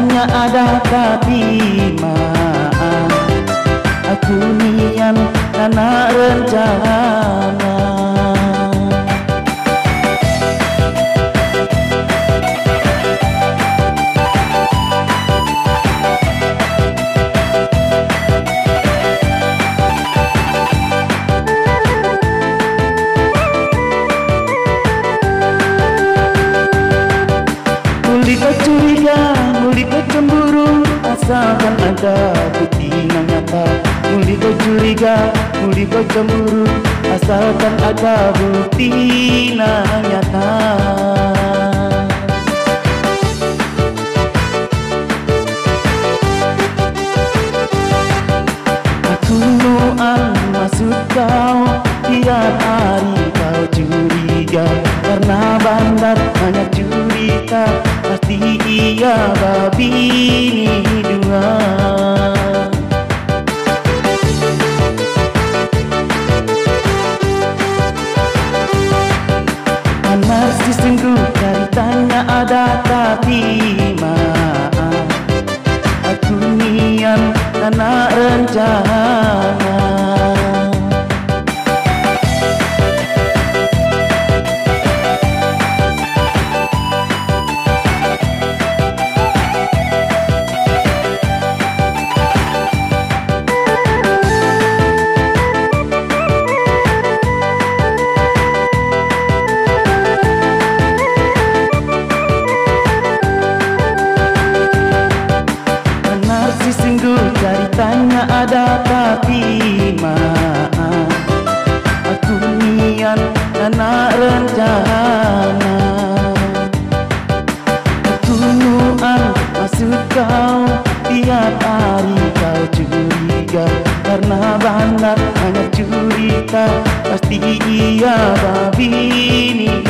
Ceritanya ada tapi maaf, aku nian karena rencana. Muli kau curiga, muli kau cemburu, asalkan ada bukti yang nyata. Muli kau curiga, muli kau cemburu, asalkan ada bukti yang nyata. Aku nuan maksud kau, tiap hari kau curiga, karena bandar hanya cerita, pasti iya babi dua. Narsis sungguh ceritanya ada tapi maaf, aku nian karena rencana. Sungguh ceritanya ada tapi maaf, aku nian karena rencana. Aku nuan maksud kau, tiap hari kau curiga, karena bandar hanya cerita, pasti iya babi ini.